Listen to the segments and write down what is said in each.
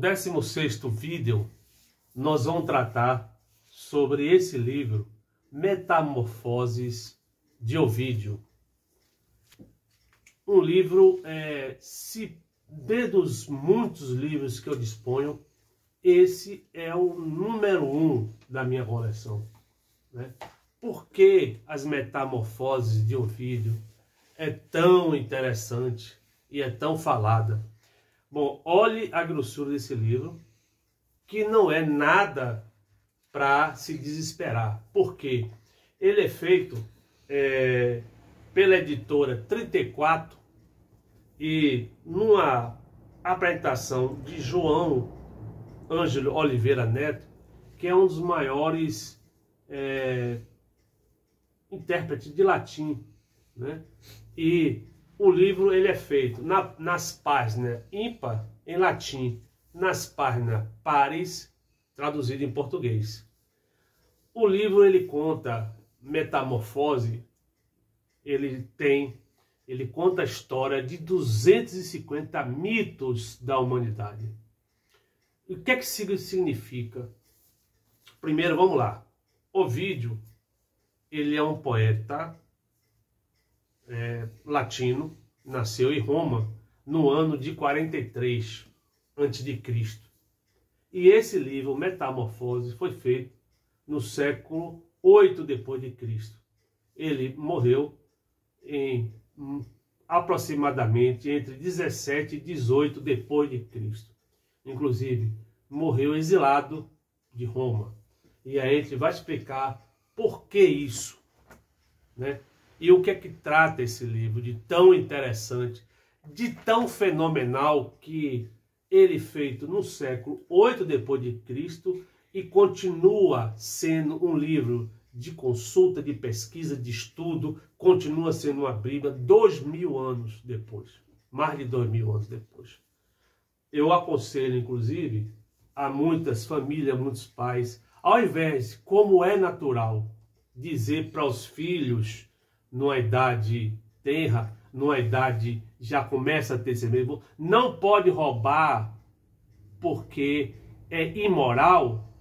16º vídeo, nós vamos tratar sobre esse livro, Metamorfoses de Ovídio. Um livro, dos muitos livros que eu disponho, esse é o número 1 da minha coleção, né? Por que as Metamorfoses de Ovídio é tão interessante e é tão falada? Bom, olhe a grossura desse livro, que não é nada para se desesperar. Por quê? Ele é feito pela editora 34 e numa apresentação de João Ângelo Oliveira Neto, que é um dos maiores intérpretes de latim, né? E o livro ele é feito nas páginas ímpar em latim, nas páginas pares traduzido em português. O livro ele conta metamorfose, ele conta a história de 250 mitos da humanidade. E o que é que isso significa? Primeiro, vamos lá. Ovídio, ele é um poeta latino, nasceu em Roma no ano de 43 a.C. E esse livro, Metamorfose, foi feito no século 8 depois de Cristo. Ele morreu em aproximadamente entre 17 e 18 depois de Cristo. Inclusive, morreu exilado de Roma. E aí a gente vai explicar por que isso, né? E o que é que trata esse livro de tão interessante, de tão fenomenal, que ele feito no século 8 depois de Cristo e continua sendo um livro de consulta, de pesquisa, de estudo, continua sendo uma Bíblia 2000 anos depois, mais de 2000 anos depois. Eu aconselho, inclusive, a muitas famílias, muitos pais, ao invés, como é natural, dizer para os filhos, numa idade tenra, numa idade já começa a ter esse mesmo, não pode roubar porque é imoral.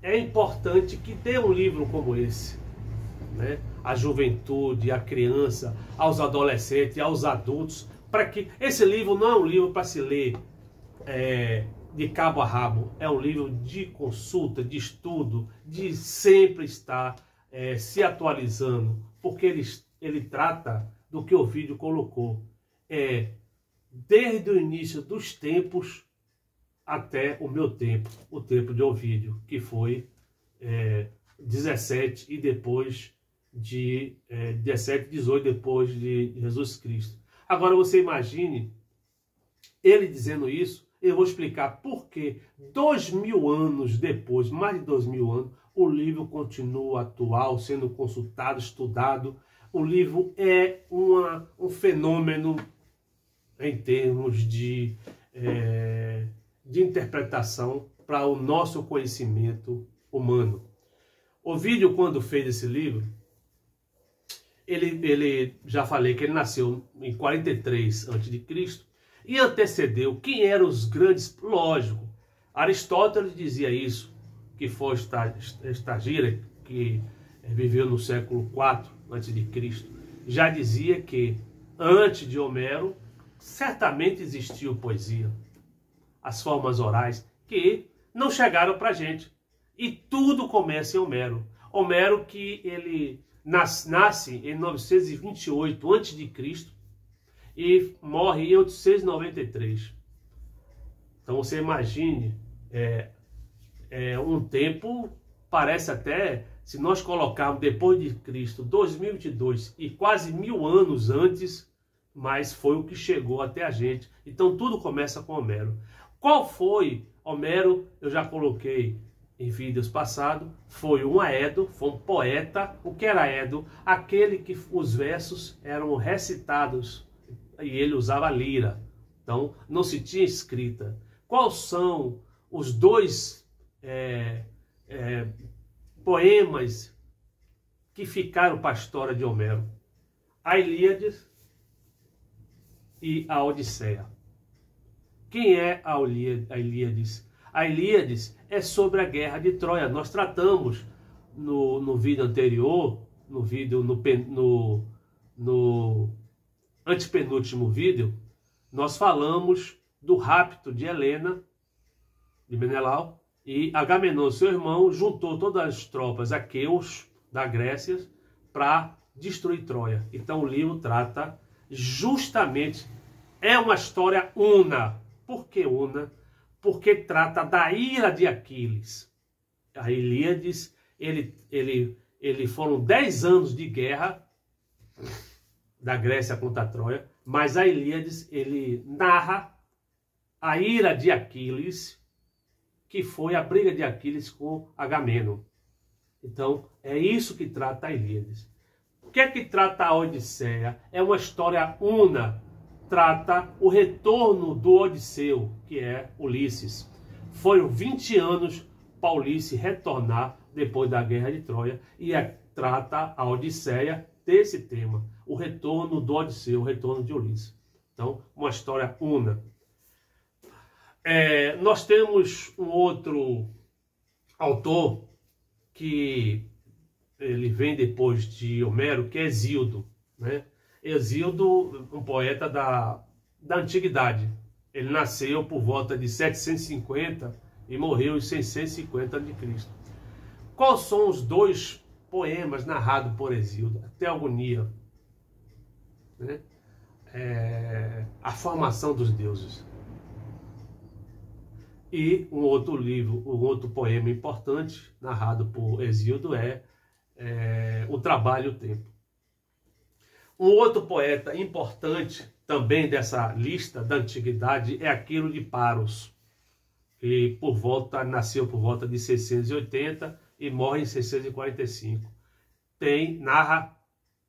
É importante que dê um livro como esse, né? A juventude, a criança, aos adolescentes, aos adultos, para que esse livro não é um livro para se ler de cabo a rabo, é um livro de consulta, de estudo, de sempre estar se atualizando, porque ele trata do que Ovídio colocou, desde o início dos tempos até o meu tempo, o tempo de Ovídio, que foi 17 e depois de 17, 18 depois de Jesus Cristo. Agora você imagine ele dizendo isso. Eu vou explicar por que 2000 anos depois, mais de 2000 anos, o livro continua atual, sendo consultado, estudado. O livro é um fenômeno em termos de interpretação para o nosso conhecimento humano. Ovídio, quando fez esse livro, ele já falei que ele nasceu em 43 a.C. e antecedeu quem eram os grandes, lógico. Aristóteles dizia isso, que foi Estagira, que viveu no século 4 a.C., já dizia que antes de Homero certamente existiu poesia, as formas orais, que não chegaram para a gente. E tudo começa em Homero. Homero, que ele nasce em 928 a.C. e morre em 893. Então você imagine, um tempo, parece até, se nós colocarmos depois de Cristo, 2022 e quase 1000 anos antes, mas foi o que chegou até a gente. Então tudo começa com Homero. Qual foi Homero? Eu já coloquei em vídeos passados. Foi um aedo, foi um poeta. O que era aedo? Aquele que os versos eram recitados e ele usava lira. Então não se tinha escrita. Quais são os dois poemas que ficaram para a história de Homero? A Ilíade e a Odisseia. Quem é a Ilíades? A Ilíades é sobre a guerra de Troia. Nós tratamos no vídeo anterior, no antepenúltimo vídeo, nós falamos do rapto de Helena, de Menelau, e Agamenon, seu irmão, juntou todas as tropas aqueus da Grécia para destruir Troia. Então o livro trata justamente, é uma história una. Por que una? Porque trata da ira de Aquiles. A Ilíades, foram 10 anos de guerra da Grécia contra a Troia, mas a Ilíades, ele narra a ira de Aquiles, que foi a briga de Aquiles com Agamenon. Então, é isso que trata a Ilíades. O que é que trata a Odisseia? É uma história una. Trata o retorno do Odisseu, que é Ulisses. Foram 20 anos para Ulisses retornar depois da guerra de Troia, e trata a Odisseia desse tema, o retorno do Odisseu, o retorno de Ulisses. Então, uma história una. Nós temos um outro autor que ele vem depois de Homero, que é Hesíodo, né? Hesíodo, um poeta da antiguidade. Ele nasceu por volta de 750 e morreu em 650 a.C. Quais são os dois poemas narrados por Hesíodo? A Teogonia, né? A formação dos deuses. E um outro livro, um outro poema importante narrado por Hesíodo é O Trabalho e o Tempo. Um outro poeta importante também dessa lista da antiguidade é Aquilo de Paros, que nasceu por volta de 680 e morre em 645. Narra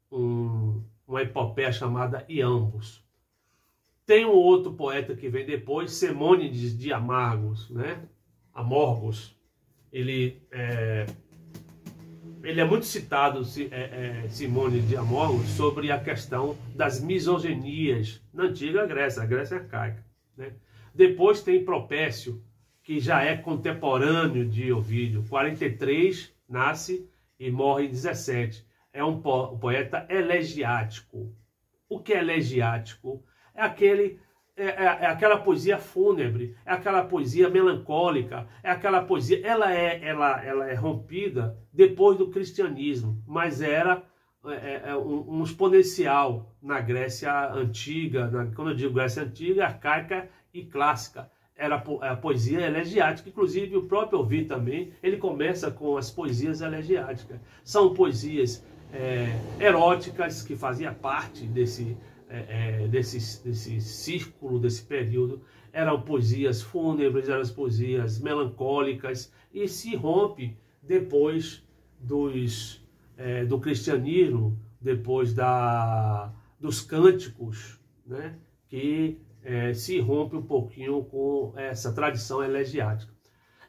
uma epopeia chamada Iambos. Tem um outro poeta que vem depois, Simônides de Amargos, né? Amorgos. Ele é muito citado, Simônides de Amorgos, sobre a questão das misoginias na antiga Grécia, a Grécia arcaica, né? Depois tem Propécio, que já é contemporâneo de Ovídio. 43 nasce e morre em 17. É um poeta elegiático. O que é elegiático? É aquela poesia fúnebre, é aquela poesia melancólica, é aquela poesia, ela é rompida depois do cristianismo, mas era um exponencial na Grécia antiga, quando eu digo Grécia antiga, arcaica e clássica. Era a poesia elegiática, inclusive o próprio Ovídio também, ele começa com as poesias elegiáticas. São poesias eróticas que faziam parte desse círculo, desse período. Eram poesias fúnebres, eram poesias melancólicas, e se rompe depois do cristianismo, depois dos cânticos, né? Que se rompe um pouquinho com essa tradição elegiática.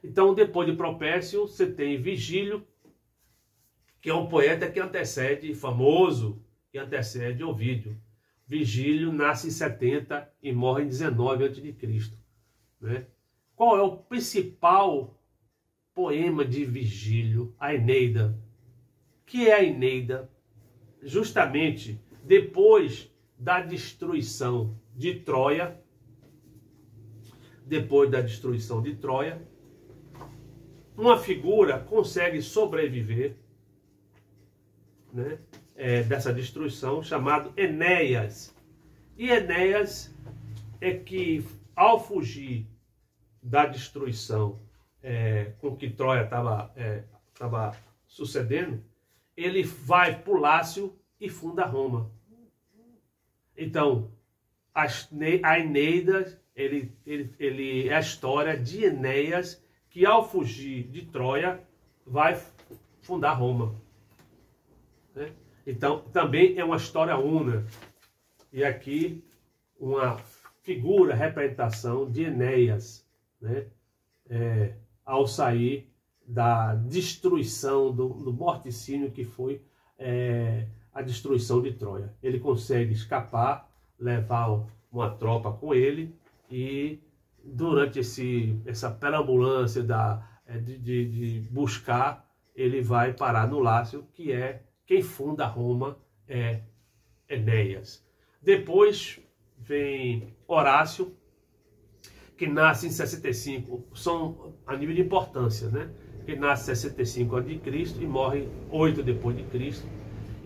Então, depois de Propécio, você tem Vigílio, que é um poeta que antecede, famoso, que antecede Ovídio. Vigílio nasce em 70 e morre em 19 a.C., né? Qual é o principal poema de Vigílio? A Eneida. Que é a Eneida? Justamente depois da destruição de Troia, uma figura consegue sobreviver, né, dessa destruição, chamado Enéas. E Enéas é que, ao fugir da destruição com que Troia estava sucedendo, ele vai para o Lácio e funda Roma. Então, a Eneida, ele é a história de Enéas, que ao fugir de Troia, vai fundar Roma, né? Então, também é uma história una. E aqui, uma figura, representação de Enéas, né? Ao sair da destruição, do morticínio que foi a destruição de Troia. Ele consegue escapar, levar uma tropa com ele e durante essa perambulância de buscar, ele vai parar no Lácio, que é quem funda Roma, é Enéas. Depois vem Horácio, que nasce em 65, são a nível de importância, né? Que nasce em 65 a.C. e morre 8 depois de Cristo,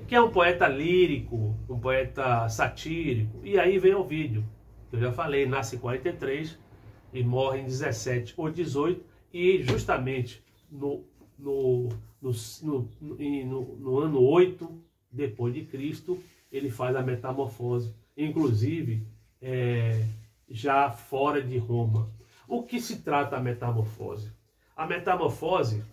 que é um poeta lírico, um poeta satírico. E aí vem Ovídio, que eu já falei, nasce em 43 e morre em 17 ou 18, e justamente no ano 8 depois de Cristo, ele faz a metamorfose, inclusive já fora de Roma. O que se trata a metamorfose? A metamorfose,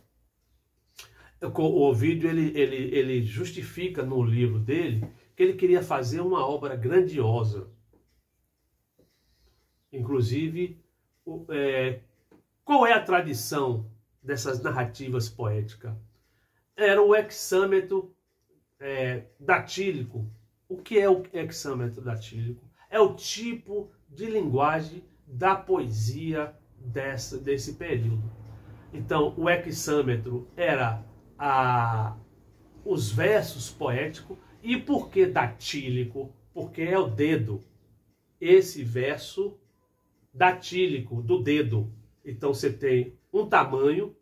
o Ovídio ele justifica no livro dele que ele queria fazer uma obra grandiosa. Inclusive, qual é a tradição dessas narrativas poéticas? Era o hexâmetro datílico. O que é o hexâmetro datílico? É o tipo de linguagem da poesia desse período. Então, o hexâmetro era os versos poéticos. E por que datílico? Porque é o dedo. Esse verso datílico, do dedo. Então, você tem um tamanho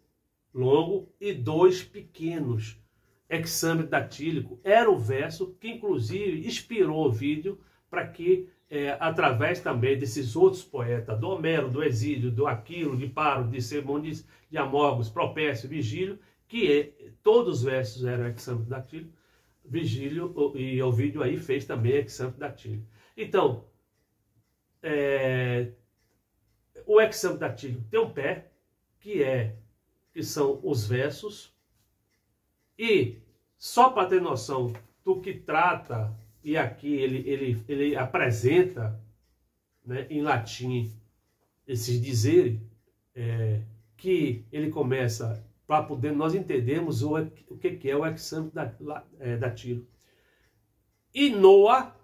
longo e dois pequenos. Hexâmetro datílico era o verso que, inclusive, inspirou Ovídio para que, através também desses outros poetas, do Homero, do Exílio, do Aquilo, de Paro, de Simônides, de Amorgos, Propércio, Vigílio, todos os versos eram hexâmetro datílico. Vigílio e Ovídio aí fez também hexâmetro datílico. Então, o hexâmetro datílico tem um pé, que são os versos, e só para ter noção do que trata, e aqui ele apresenta, né, em latim esses dizeres, que ele começa, para poder nós entendermos o que é o hexâmetro datílico. E Noa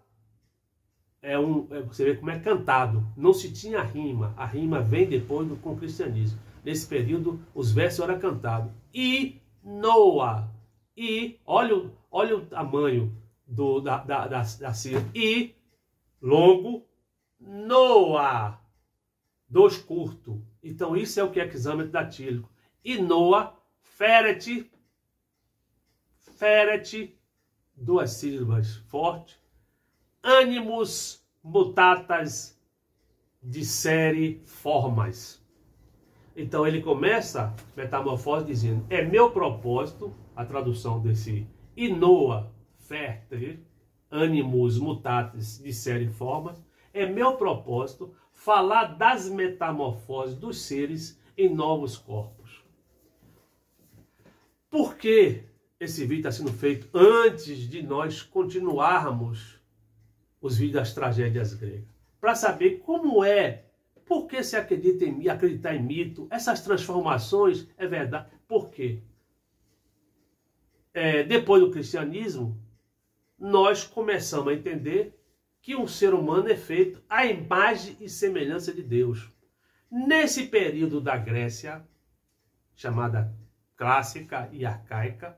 você vê como é cantado, não se tinha rima, a rima vem depois com o cristianismo. Nesse período, os versos eram cantados. E Noa, e olha o tamanho da sílaba, e longo, Noa, dois curto. Então isso é o que é hexâmetro datílico. E Noa, feret, duas sílabas fortes, animus mutatas dissere formas. Então ele começa a metamorfose dizendo: é meu propósito, a tradução desse Noa fértil, animus mutatis dissere formas, é meu propósito falar das metamorfoses dos seres em novos corpos. Por que esse vídeo está sendo feito antes de nós continuarmos os vídeos das tragédias gregas? Para saber como por que se acreditar em mito, essas transformações, é verdade. Por quê? Depois do cristianismo, nós começamos a entender que um ser humano é feito à imagem e semelhança de Deus. Nesse período da Grécia, chamada clássica e arcaica,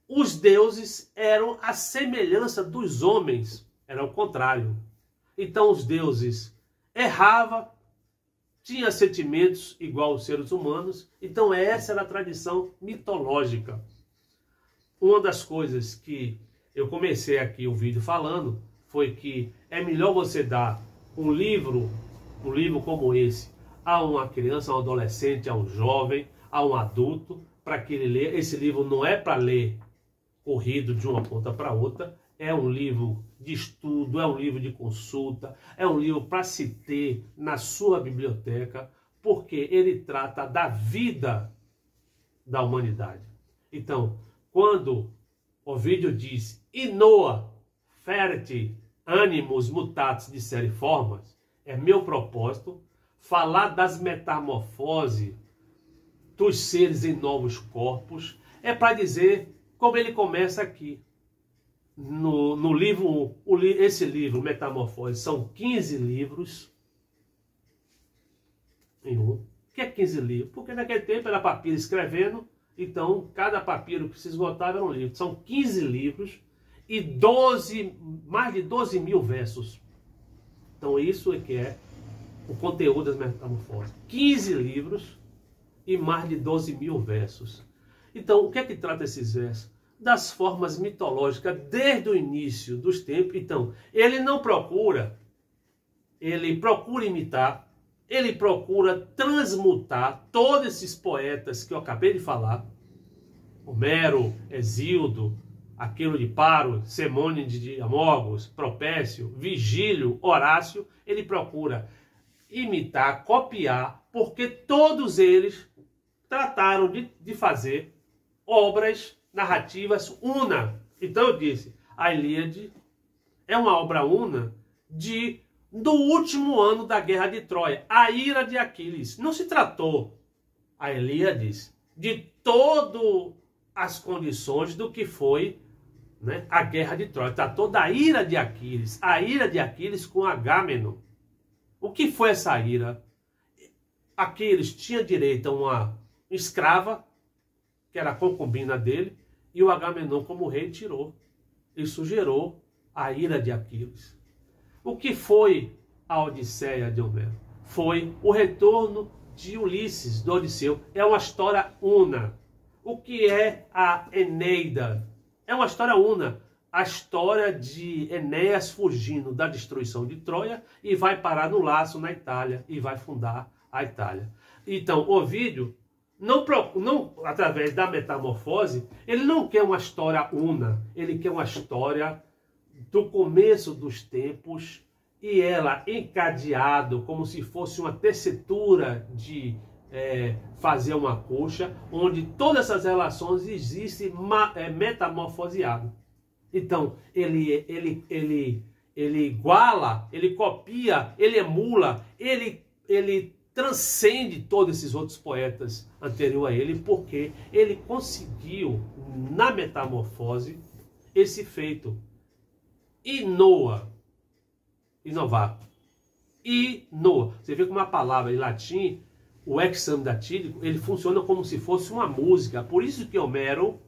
os deuses eram a semelhança dos homens, era o contrário. Então os deuses erravam, tinham sentimentos igual aos seres humanos, então essa era a tradição mitológica. Uma das coisas que eu comecei aqui o vídeo falando foi que é melhor você dar um livro como esse a uma criança, a um adolescente, a um jovem, a um adulto, para que ele leia. Esse livro não é para ler corrido de uma ponta para outra, é um livro de estudo, é um livro de consulta, é um livro para se ter na sua biblioteca, porque ele trata da vida da humanidade. Então, quando Ovídio diz e Noa feret animus mutatis dissere formas, é meu propósito falar das metamorfoses dos seres em novos corpos, é para dizer como ele começa aqui. No livro, esse livro, Metamorfose, são 15 livros. em um. O que é 15 livros? Porque naquele tempo era papiro escrevendo, então cada papiro que se esgotava era um livro. São 15 livros e mais de 12 mil versos. Então isso é que é o conteúdo das Metamorfoses. 15 livros e mais de 12 mil versos. Então o que é que trata esses versos? Das formas mitológicas desde o início dos tempos. Então ele não procura, ele procura imitar, ele procura transmutar todos esses poetas que eu acabei de falar, Homero, Hesíodo, Aquilo de Paro, Semônides de Amorgos, Propécio, Vigílio, Horácio. Ele procura imitar, copiar, porque todos eles trataram de fazer obras narrativas una. Então eu disse, a Ilíade é uma obra una do último ano da Guerra de Troia, a ira de Aquiles. Não se tratou, a Ilíade, de todas as condições do que foi, né, a Guerra de Troia. Tratou da ira de Aquiles, a ira de Aquiles com Agamenon. O que foi essa ira? Aquiles tinha direito a uma escrava, que era a concubina dele, e o Agamenon como rei tirou. Isso gerou a ira de Aquiles. O que foi a Odisseia de Homero? Foi o retorno de Ulisses, do Odisseu. É uma história una. O que é a Eneida? É uma história una. A história de Enéas fugindo da destruição de Troia e vai parar no Laço, na Itália, e vai fundar a Itália. Então, Ovídio, não, através da Metamorfose, ele não quer uma história una. Ele quer uma história do começo dos tempos, e ela encadeado como se fosse uma tessitura de fazer uma coxa, onde todas essas relações existem metamorfoseado. Então ele iguala, ele copia, ele emula, ele transcende todos esses outros poetas anteriores a ele, porque ele conseguiu na Metamorfose esse feito. Inovar. Você vê como a palavra em latim, o hexame datílico, ele funciona como se fosse uma música. Por isso que Homero,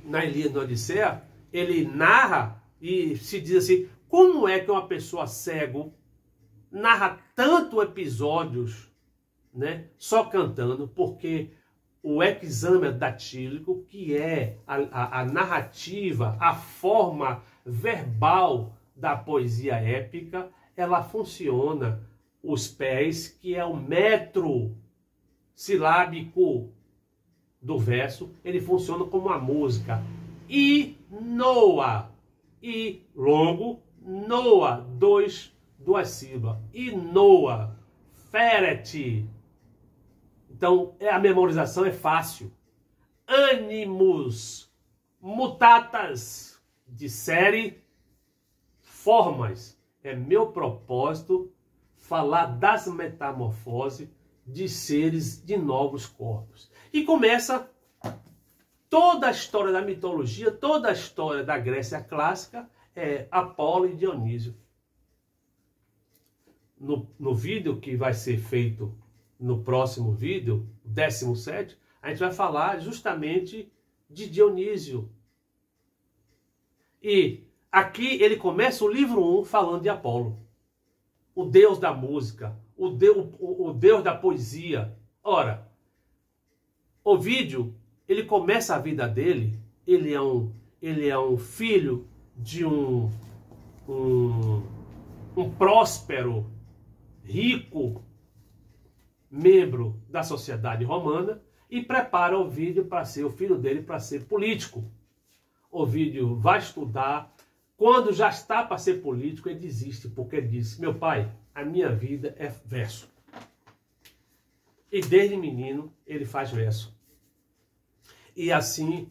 na Ilíada e na Odisseia, ele narra e se diz assim, como é que uma pessoa cego narra tantos episódios, né, só cantando? Porque o hexame datílico, que é a narrativa, a forma verbal da poesia épica, ela funciona, os pés, que é o metro silábico do verso, ele funciona como uma música. E noa, e longo, noa, duas sílabas. E noa, ferete. Então, a memorização é fácil. Animus, mutatas, de série, formas. É meu propósito falar das metamorfoses de seres de novos corpos. E começa toda a história da mitologia, toda a história da Grécia clássica, Apolo e Dionísio. No vídeo que vai ser feito no próximo vídeo, 17, a gente vai falar justamente de Dionísio. E aqui ele começa o livro 1 falando de Apolo, o deus da música, o deus da poesia. Ora, Ovídio, ele começa a vida dele, ele é um filho de um próspero, rico membro da sociedade romana, e prepara Ovídio para ser o filho dele, para ser político. Ovídio vai estudar. Quando já está para ser político, ele desiste, porque ele diz: meu pai, a minha vida é verso. E desde menino ele faz verso. E assim,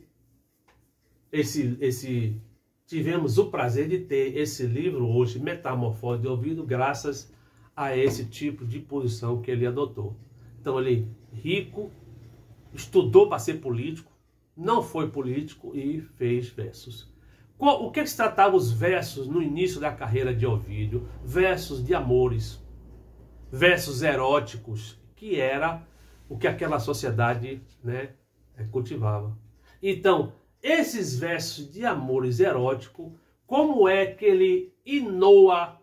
tivemos o prazer de ter esse livro hoje, Metamorfose de Ovídio, graças a esse tipo de posição que ele adotou. Então ele, rico, estudou para ser político, não foi político e fez versos. O que se tratava os versos no início da carreira de Ovídio? Versos de amores, versos eróticos, que era o que aquela sociedade, né, cultivava. Então, esses versos de amores eróticos, como é que ele inoa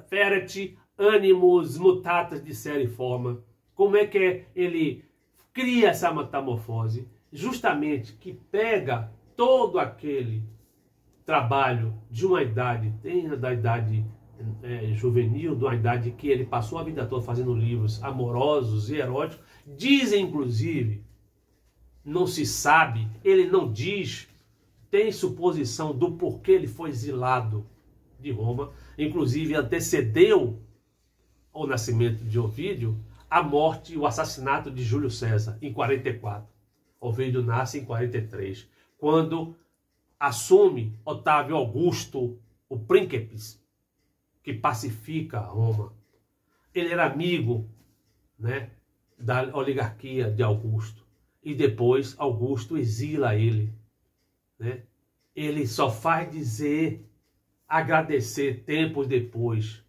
feret animus mutatas de série forma? Como é que ele cria essa metamorfose? Justamente que pega todo aquele trabalho de uma idade, da idade juvenil, de uma idade que ele passou a vida toda fazendo livros amorosos e eróticos. Dizem, inclusive, não se sabe, ele não diz, tem suposição do porquê ele foi exilado de Roma, inclusive antecedeu ao nascimento de Ovídio a morte e o assassinato de Júlio César em 44. Ovídio nasce em 43, quando assume Otávio Augusto, o príncipes, que pacifica Roma. Ele era amigo, né, da oligarquia de Augusto. E depois Augusto exila ele, né? Ele só faz dizer, agradecer tempos depois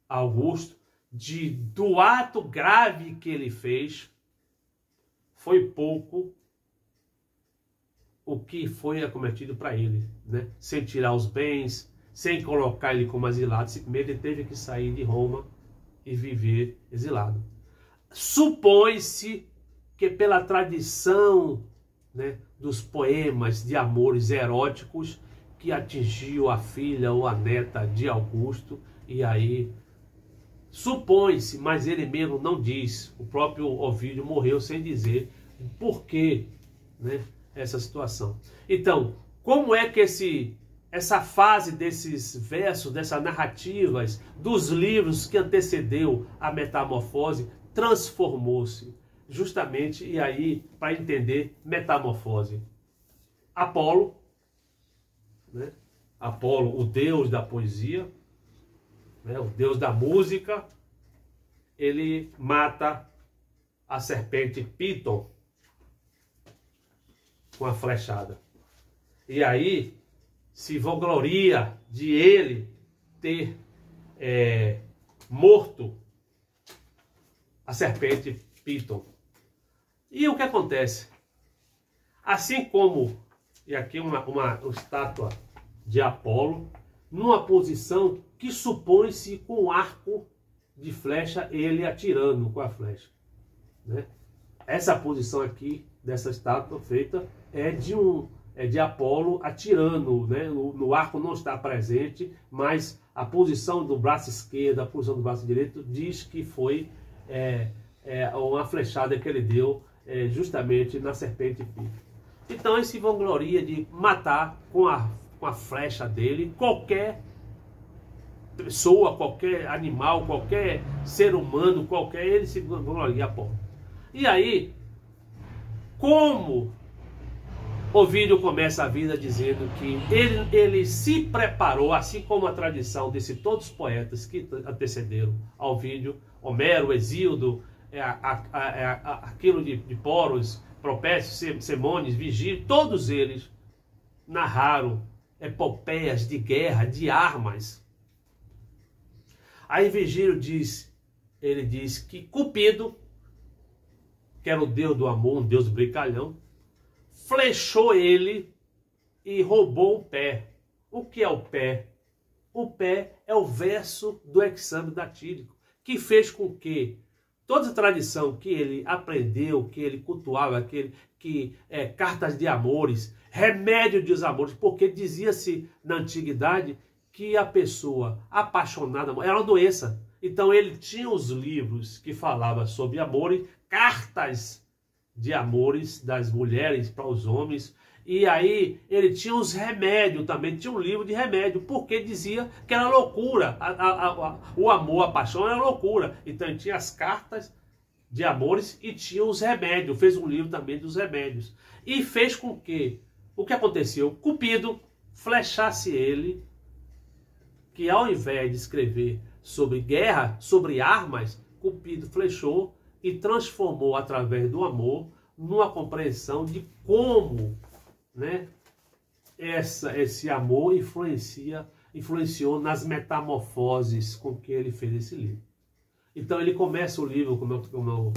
a Augusto do ato grave que ele fez. Foi pouco o que foi acometido para ele, né? Sem tirar os bens, sem colocar ele como exilado. Simplesmente ele teve que sair de Roma e viver exilado. Supõe-se que pela tradição, né, dos poemas de amores eróticos que atingiu a filha ou a neta de Augusto, e aí supõe-se, mas ele mesmo não diz, o próprio Ovídio morreu sem dizer por que, né, essa situação. Então, como é que essa fase desses versos, dessas narrativas, dos livros que antecedeu a metamorfose, transformou-se? Justamente, e aí, para entender metamorfose. Apolo, né? Apolo, o deus da poesia, né? O deus da música, ele mata a serpente Piton com a flechada. E aí se vangloria de ele ter morto a serpente Piton. E o que acontece? Assim como, e aqui uma estátua de Apolo, numa posição que supõe-se com um arco de flecha, ele atirando com a flecha, né? Essa posição aqui, dessa estátua feita, é de Apolo atirando, né? No arco não está presente, mas a posição do braço esquerdo, a posição do braço direito, diz que foi uma flechada que ele deu justamente na serpente Piton. Então ele se vangloria de matar com a flecha dele qualquer pessoa, qualquer animal, qualquer ser humano, ele se vangloria a Apolo. E aí, como Ovídio começa a vida dizendo que ele se preparou, assim como a tradição de todos os poetas que antecederam a Ovídio, Homero, Hesíodo, aquilo de Poros, Propécio, Semônides, Vigílio, todos eles narraram epopeias de guerra, de armas. Aí Vigílio diz que Cupido, que era o deus do amor, um deus brincalhão, flechou ele e roubou o pé. O que é o pé? O pé é o verso do exame datílico, que fez com que toda a tradição que ele aprendeu, que ele cultuava, cartas de amores, remédio dos amores, porque dizia-se na antiguidade que a pessoa apaixonada era uma doença. Então ele tinha os livros que falavam sobre amor, cartas de amores das mulheres para os homens, e aí ele tinha os remédios também, tinha um livro de remédio, porque dizia que era loucura, o amor, a paixão era loucura. Então ele tinha as cartas de amores e tinha os remédios, fez um livro também dos remédios. E fez com que, o que aconteceu? Cupido flechasse ele, que ao invés de escrever sobre guerra, sobre armas, Cupido flechou e transformou através do amor numa compreensão de como, né, esse amor influenciou nas metamorfoses com que ele fez esse livro. Então ele começa o livro, como eu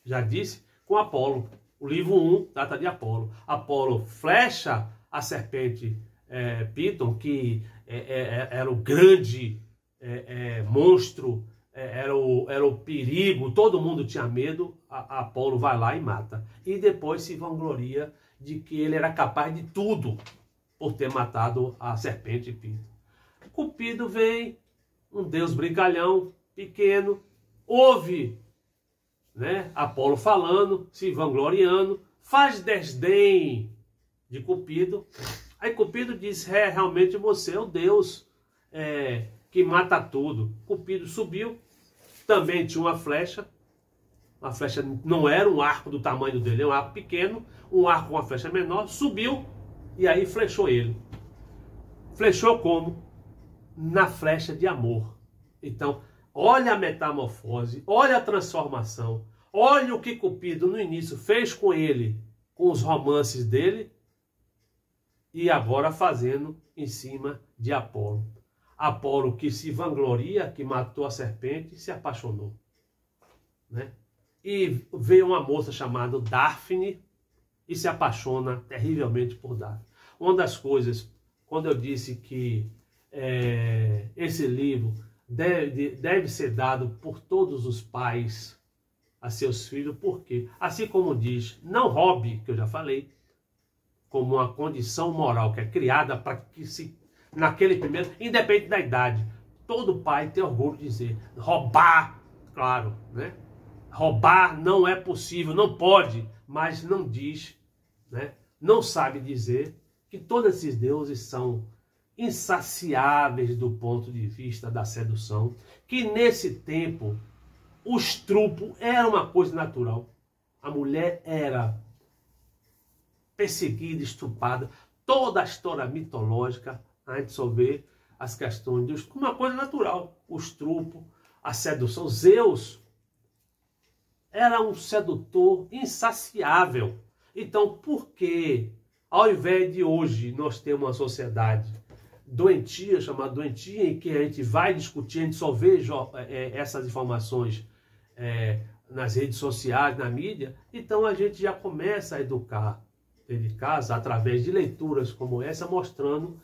já disse, com Apolo. O livro 1 trata de Apolo. Apolo flecha a serpente Piton, que era o grande monstro, era o perigo, todo mundo tinha medo. Apolo vai lá e mata. E depois se vangloria de que ele era capaz de tudo por ter matado a serpente Piton. Cupido vem, um deus brincalhão, pequeno, ouve, né, Apolo falando, se vangloriando, faz desdém de Cupido. Aí Cupido diz: realmente você é o Deus que mata tudo. Cupido subiu, também tinha uma flecha não era um arco do tamanho dele, é um arco pequeno, um arco com uma flecha menor, subiu e aí flechou ele. Flechou como? Na flecha de amor. Então, olha a metamorfose, olha a transformação, olha o que Cupido no início fez com ele, com os romances dele, e agora fazendo em cima de Apolo. Apolo que se vangloria, que matou a serpente, se apaixonou, né? E veio uma moça chamada Dáfne e se apaixona terrivelmente por Dáfne. Uma das coisas, quando eu disse que esse livro deve ser dado por todos os pais a seus filhos, porque, assim como diz, não roube, que eu já falei, como uma condição moral que é criada para que se, naquele primeiro, independente da idade, todo pai tem orgulho de dizer, roubar, claro, né? Roubar não é possível, não pode, mas não diz, né? Não sabe dizer que todos esses deuses são insaciáveis do ponto de vista da sedução, que nesse tempo o estupro era uma coisa natural. A mulher era perseguida, estuprada, toda a história mitológica, a gente só vê as questões de uma coisa natural, o estupro, a sedução. Zeus era um sedutor insaciável. Então, por que, ao invés de hoje nós temos uma sociedade doentia, chamada doentia, em que a gente vai discutir, a gente só vê essas informações nas redes sociais, na mídia, então a gente já começa a educar dentro de casa, através de leituras como essa, mostrando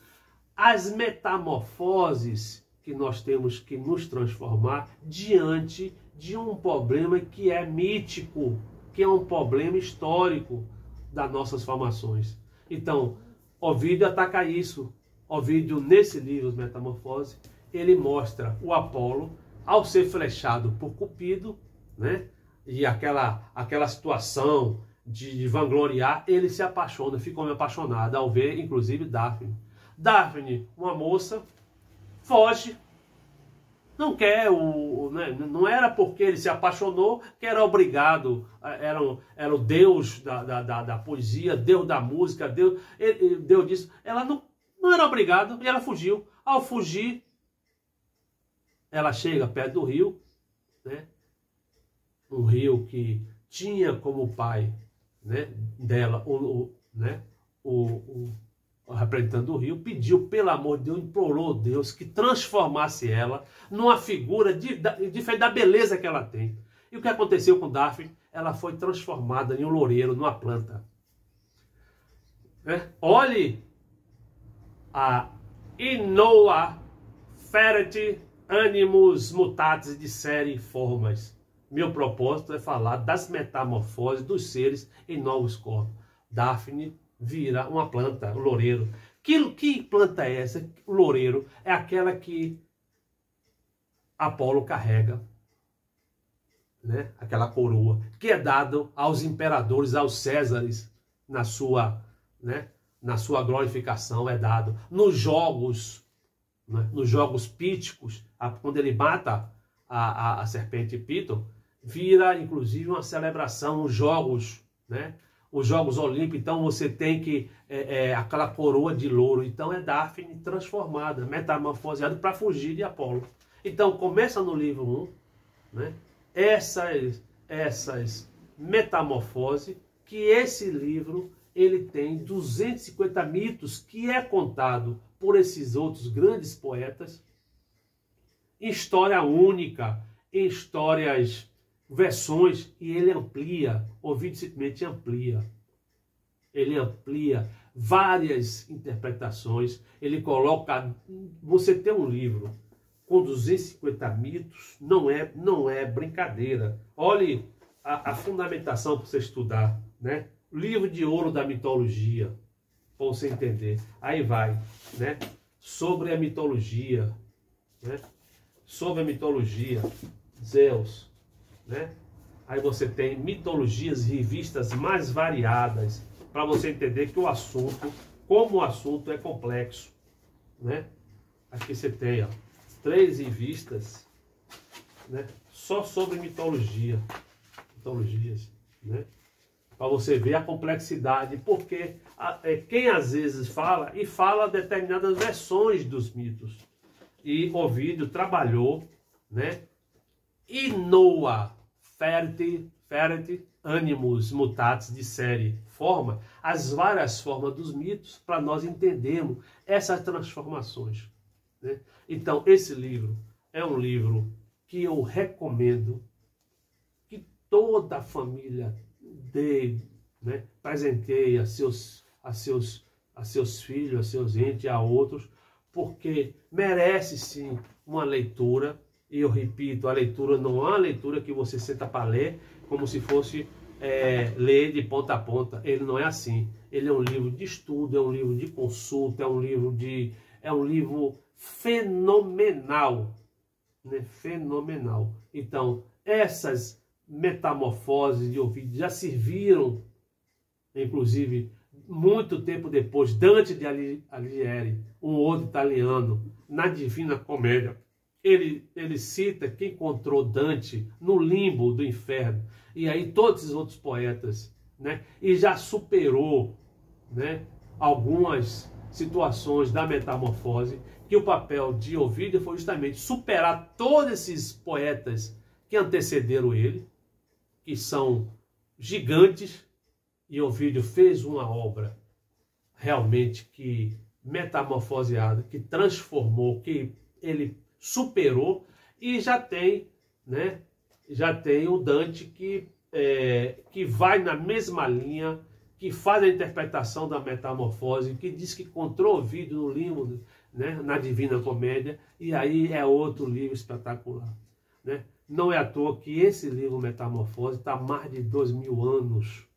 as metamorfoses que nós temos que nos transformar diante de um problema que é mítico, que é um problema histórico das nossas formações. Então, Ovídio ataca isso. Ovídio, nesse livro, Metamorfose, ele mostra o Apolo, ao ser flechado por Cupido, né? E aquela situação de vangloriar, ele se apaixona, ficou apaixonado ao ver, inclusive, Dáfne. Dáfne, uma moça, foge, não quer, não era porque ele se apaixonou que era obrigado, era o Deus da poesia, Deus da música, Deus disso. Ela não era obrigado e ela fugiu. Ao fugir, ela chega perto do rio, né? Um rio que tinha como pai, né, dela o representante do rio, pediu, pelo amor de Deus, implorou a Deus que transformasse ela numa figura diferente da beleza que ela tem. E o que aconteceu com Dáfne? Ela foi transformada em um loureiro, numa planta. Olhe a Inoa Ferret Animus Mutatis de série formas. Meu propósito é falar das metamorfoses dos seres em novos corpos. Dáfne vira uma planta, o loureiro. Que planta é essa? O loureiro é aquela que Apolo carrega, né? Aquela coroa que é dado aos imperadores, aos Césares, na sua glorificação é dado. Nos jogos, né? Nos jogos píticos, quando ele mata a serpente Piton, vira inclusive uma celebração, os jogos, né? Os Jogos Olímpicos, então você tem que aquela coroa de louro, então é Dáfne transformada, metamorfoseada para fugir de Apolo. Então começa no livro 1, né? Essas metamorfoses, que esse livro ele tem 250 mitos que é contado por esses outros grandes poetas, história única, em histórias, versões, e ele amplia, Ovídio simplesmente amplia. Ele amplia várias interpretações, ele coloca, você tem um livro com 250 mitos, não é brincadeira. Olhe a fundamentação para você estudar, né? Livro de ouro da mitologia, para você entender. Aí vai, né? Sobre a mitologia, né? Sobre a mitologia, Zeus, né? Aí você tem mitologias e revistas mais variadas, para você entender que o assunto, como o assunto é complexo, né? Aqui você tem, ó, 3 revistas, né? Só sobre mitologias, né? Para você ver a complexidade, porque quem às vezes fala determinadas versões dos mitos. E Ovídio trabalhou, né? Inoa ferret animus mutatis de série, forma as várias formas dos mitos para nós entendermos essas transformações, né? Então, esse livro é um livro que eu recomendo que toda a família dê, né? Presenteie a seus filhos, a seus entes, a outros, porque merece sim uma leitura. E eu repito, a leitura não é uma leitura que você senta para ler como se fosse ler de ponta a ponta. Ele não é assim. Ele é um livro de estudo, é um livro de consulta, é um livro fenomenal, né? Fenomenal. Então, essas metamorfoses de Ovídio já serviram, inclusive, muito tempo depois, Dante de Alighieri, um outro italiano, na Divina Comédia. Ele cita que encontrou Dante no limbo do inferno, e aí todos os outros poetas, né? E já superou, né, algumas situações da metamorfose, que o papel de Ovídio foi justamente superar todos esses poetas que antecederam ele, que são gigantes, e Ovídio fez uma obra realmente que metamorfoseada, que transformou, que ele superou. E já tem, né? Já tem o Dante que vai na mesma linha, que faz a interpretação da metamorfose, que diz que encontrou Ovídio no limbo, né? Na Divina Comédia, e aí é outro livro espetacular, né? Não é à toa que esse livro Metamorfose está há mais de 2000 anos,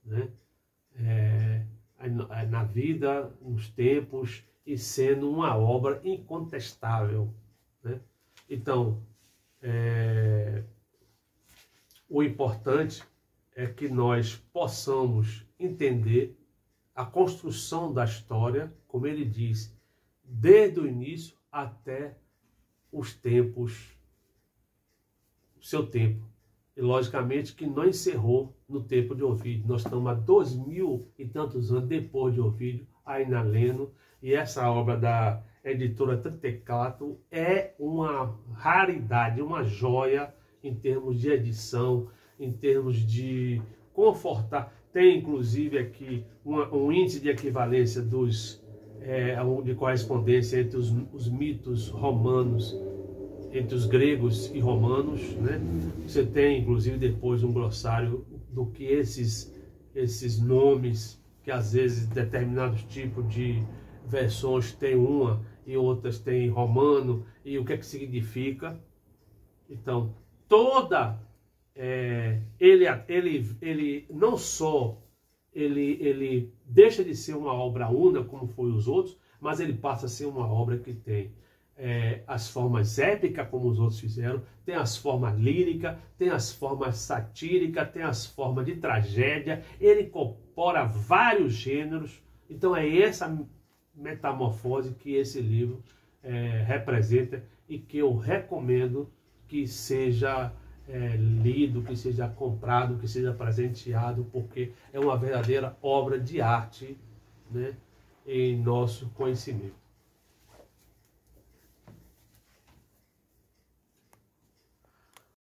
né? Na vida, nos tempos, e sendo uma obra incontestável, né? Então, o importante é que nós possamos entender a construção da história, como ele diz, desde o início até os tempos, o seu tempo. E logicamente que não encerrou no tempo de Ovídio. Nós estamos há 2000 e tantos anos depois de Ovídio, ainda lendo, e essa obra da editora Tritecato é uma raridade, uma joia em termos de edição, em termos de confortar. Tem inclusive aqui um índice de equivalência de correspondência entre os mitos romanos, entre os gregos e romanos, né? Você tem inclusive depois um glossário do que esses nomes, que às vezes determinados tipos de versões tem uma e outras tem romano, e o que é que significa. Então, ele não só ele deixa de ser uma obra una como foi os outros, mas ele passa a ser uma obra que tem as formas épicas, como os outros fizeram, tem as formas líricas, tem as formas satíricas, tem as formas de tragédia, ele incorpora vários gêneros. Então é essa metamorfose que esse livro representa, e que eu recomendo que seja lido, que seja comprado, que seja presenteado, porque é uma verdadeira obra de arte, né, em nosso conhecimento.